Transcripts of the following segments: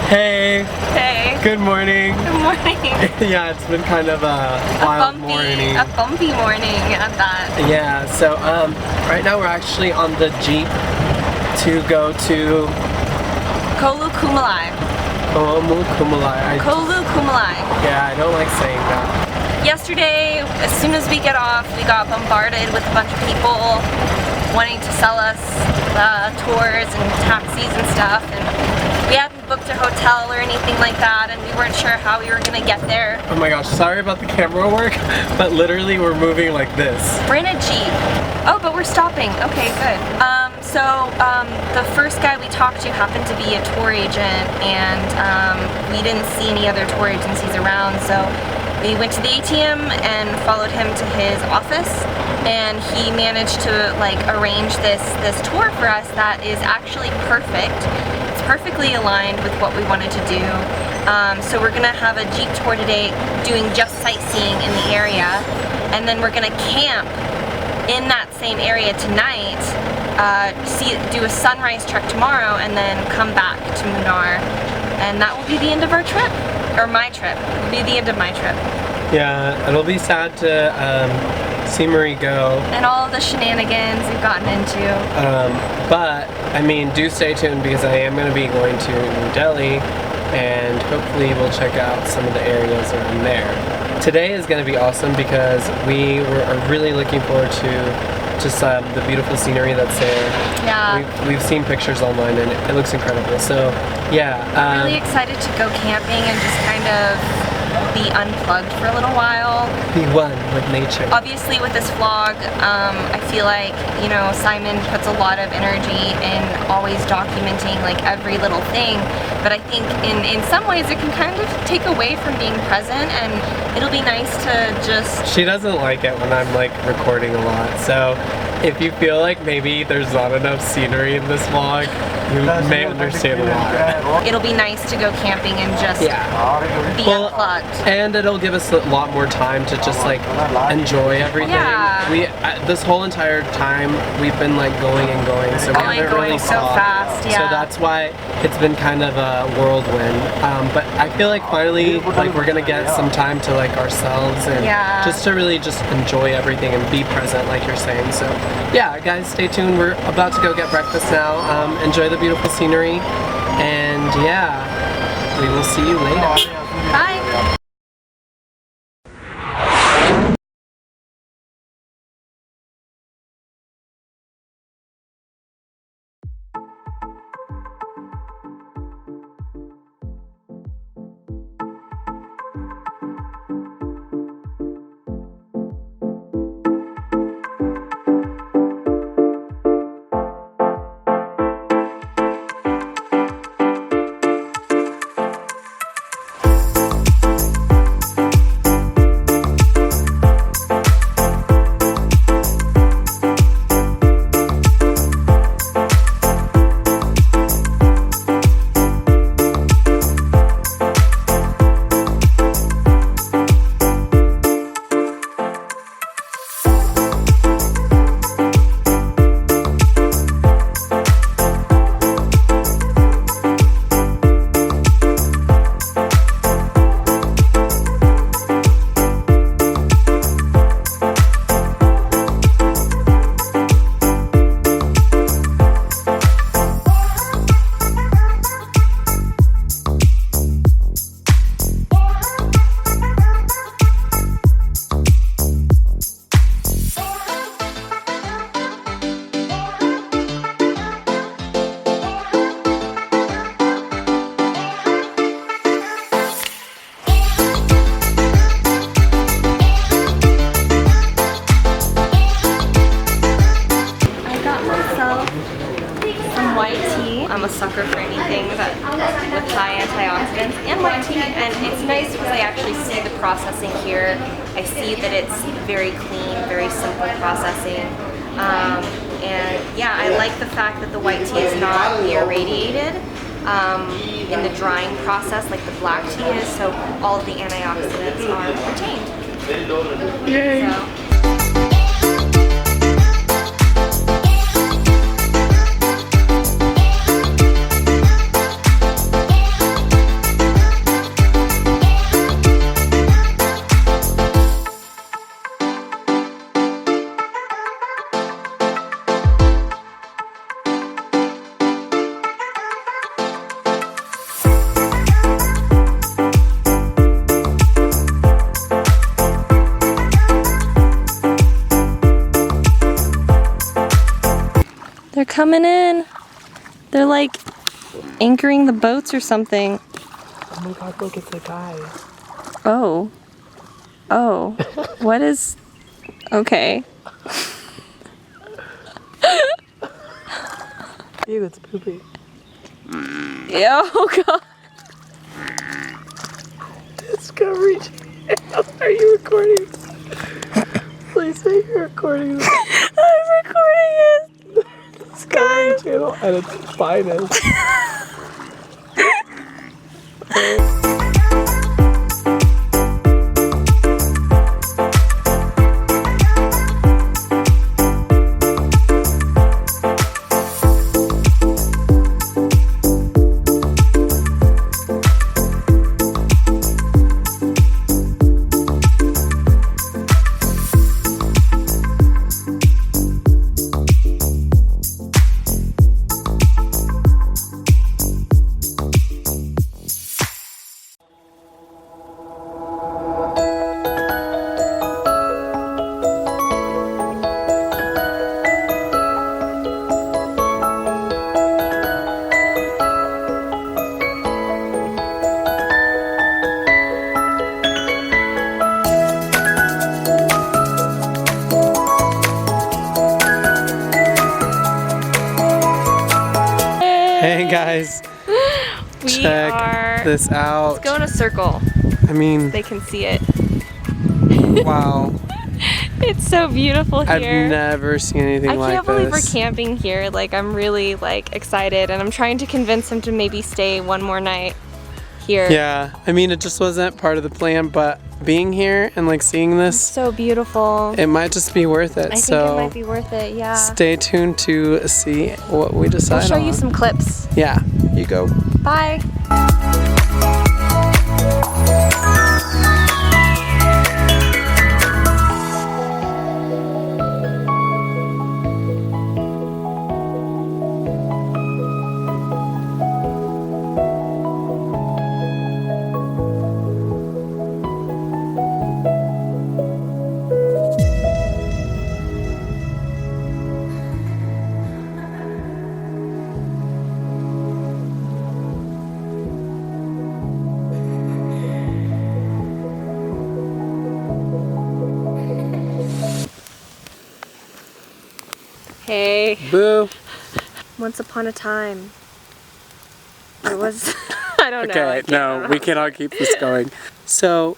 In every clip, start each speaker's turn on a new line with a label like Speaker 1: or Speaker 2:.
Speaker 1: Hey!
Speaker 2: Hey!
Speaker 1: Good morning!
Speaker 2: Good morning!
Speaker 1: Yeah, it's been kind of a wild morning.
Speaker 2: A bumpy morning at that.
Speaker 1: Yeah, so right now we're actually on the Jeep to go to
Speaker 2: Kolukkumalai.
Speaker 1: Kolukkumalai.
Speaker 2: Kolukkumalai.
Speaker 1: Yeah, I don't like saying that.
Speaker 2: Yesterday, as soon as we get off, we got bombarded with a bunch of people wanting to sell us tours and taxis and stuff, and we hadn't booked a hotel or anything like that, and we weren't sure how we were gonna get there.
Speaker 1: Oh my gosh, sorry about the camera work, but literally we're moving like this.
Speaker 2: We're in a Jeep. Oh, but we're stopping. Okay, good. The first guy we talked to happened to be a tour agent, and we didn't see any other tour agencies around, so we went to the ATM and followed him to his office, and he managed to arrange this tour for us that is actually perfect. It's perfectly aligned with what we wanted to do. So we're gonna have a Jeep tour today doing just sightseeing in the area, and then we're gonna camp in that same area tonight, do a sunrise trek tomorrow, and then come back to MUNNAR. And that will be the end of our trip. Or my trip. It'll be the end of my trip.
Speaker 1: Yeah, it'll be sad to see Marie go.
Speaker 2: And all of the shenanigans we've gotten into.
Speaker 1: But, I mean, do stay tuned because I am going to be going to New Delhi, and hopefully we'll check out some of the areas around there. Today is going to be awesome because we are really looking forward to just the beautiful scenery that's there.
Speaker 2: Yeah.
Speaker 1: We've seen pictures online and it looks incredible. So yeah.
Speaker 2: I'm really excited to go camping and just kind of be unplugged for a little while.
Speaker 1: Be one with nature.
Speaker 2: Obviously with this vlog, I feel like, you know, Simon puts a lot of energy in always documenting every little thing, but I think in some ways it can kind of take away from being present, and it'll be nice to just...
Speaker 1: She doesn't like it when I'm recording a lot, so if you feel like maybe there's not enough scenery in this vlog, you may understand why.
Speaker 2: It'll be nice to go camping and just be unplugged.
Speaker 1: And it'll give us a lot more time to just enjoy everything.
Speaker 2: Yeah.
Speaker 1: This whole entire time we've been going and going, so we haven't really
Speaker 2: so
Speaker 1: stopped.
Speaker 2: fast. Yeah.
Speaker 1: So that's why it's been kind of a whirlwind. But I feel like finally we're gonna get some time to ourselves and just to really just enjoy everything and be present, like you're saying. So yeah, guys, stay tuned. We're about to go get breakfast now. Enjoy the beautiful scenery, and yeah, we will see you later.
Speaker 2: Bye. I'm a sucker for anything with high antioxidants and white tea, and it's nice because I actually see the processing here. I see that it's very clean, very simple processing, and yeah, I like the fact that the white tea is not irradiated in the drying process like the black tea is, so all of the antioxidants are retained.
Speaker 1: Yay!
Speaker 2: So, coming in. They're like anchoring the boats or something.
Speaker 1: Oh my god, look, it's a guy.
Speaker 2: Oh. Oh. What is... Okay.
Speaker 1: Ew, it's poopy.
Speaker 2: Yeah, oh god.
Speaker 1: Discovery Channel. Are you recording? Please say you're recording this.
Speaker 2: I'm recording it.
Speaker 1: Discovery Channel at its finest. Hey guys, check this out.
Speaker 2: Let's go in a circle.
Speaker 1: I mean,
Speaker 2: They can see it.
Speaker 1: wow.
Speaker 2: It's so beautiful here.
Speaker 1: I've never seen anything like this.
Speaker 2: I can't believe we're camping here. Like, I'm really like excited, and I'm trying to convince him to maybe stay one more night here.
Speaker 1: Yeah, I mean, it just wasn't part of the plan, but being here and like seeing this,
Speaker 2: It's so beautiful.
Speaker 1: it might just be worth it.
Speaker 2: I think it might be worth it, yeah.
Speaker 1: Stay tuned to see what we decide
Speaker 2: I'll show
Speaker 1: on.
Speaker 2: you some clips.
Speaker 1: Yeah, you go.
Speaker 2: Bye. Hey.
Speaker 1: Boo.
Speaker 2: Once upon a time. It was... I don't know.
Speaker 1: Okay, no, we cannot keep this going. So,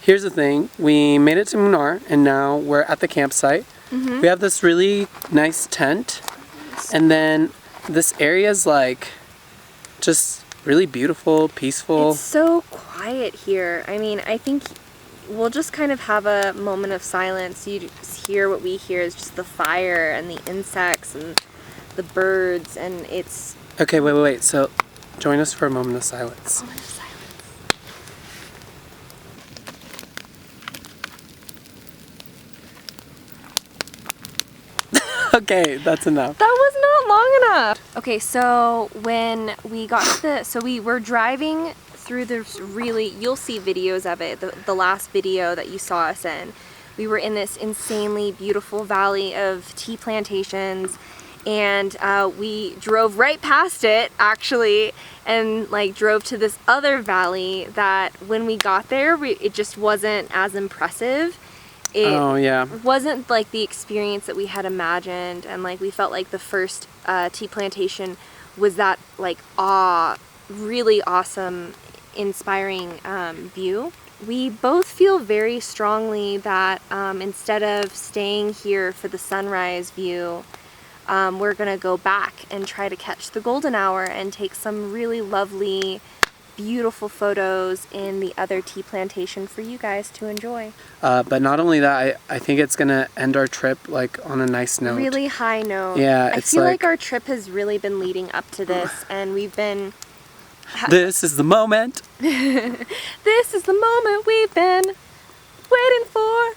Speaker 1: here's the thing. We made it to MUNNAR, and now we're at the campsite. We have this really nice tent, and then this area is like just really beautiful, peaceful.
Speaker 2: It's so quiet here. I mean, I think we'll just kind of have a moment of silence. You just hear what we hear is just the fire and the insects and the birds, and it's...
Speaker 1: Okay, wait. So, join us for a moment of silence.
Speaker 2: Moment of silence.
Speaker 1: Okay, that's enough.
Speaker 2: That was not long enough. Okay, so when we got to the... So we were driving through this really... You'll see videos of it, the last video that you saw us in. We were in this insanely beautiful valley of tea plantations, and we drove right past it, actually, and like drove to this other valley that when we got there, it just wasn't as impressive. It wasn't like the experience that we had imagined, and like we felt like the first tea plantation was that like really awesome, inspiring view. We both feel very strongly that instead of staying here for the sunrise view, we're gonna go back and try to catch the golden hour and take some really lovely, beautiful photos in the other tea plantation for you guys to enjoy.
Speaker 1: But not only that, I think it's gonna end our trip like on a nice note.
Speaker 2: Really high note.
Speaker 1: Yeah,
Speaker 2: I feel like our trip has really been leading up to this, and we've been...
Speaker 1: This is the moment.
Speaker 2: This is the moment we've been waiting for.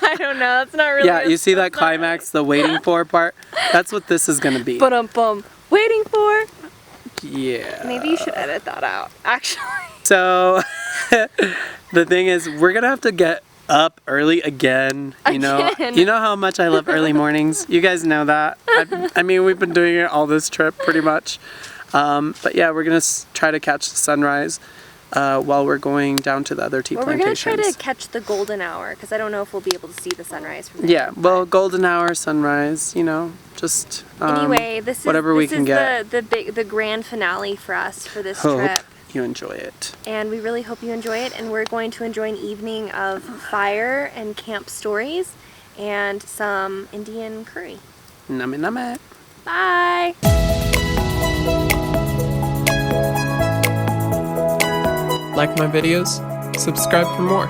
Speaker 2: I don't know, it's not really...
Speaker 1: Yeah, you see that climax, the waiting for part? That's what this is gonna be.
Speaker 2: Ba-dum-bum. Waiting for.
Speaker 1: Yeah.
Speaker 2: Maybe you should edit that out, actually.
Speaker 1: So, the thing is, we're gonna have to get up early again. You know how much I love early mornings. You guys know that. I mean, we've been doing it all this trip pretty much. But yeah, we're gonna try to catch the sunrise while we're going down to the other tea plantations.
Speaker 3: We're gonna try to catch the golden hour because I don't know if we'll be able to see the sunrise from there.
Speaker 1: Yeah, well, golden hour, sunrise, you know, just
Speaker 3: anyway, this is
Speaker 1: whatever we can get.
Speaker 3: the grand finale for us for this
Speaker 1: Hope
Speaker 3: trip.
Speaker 1: you enjoy it.
Speaker 3: And we really hope you enjoy it, and we're going to enjoy an evening of fire and camp stories and some Indian curry.
Speaker 1: Name name.
Speaker 3: Bye!
Speaker 1: Like my videos? Subscribe for more.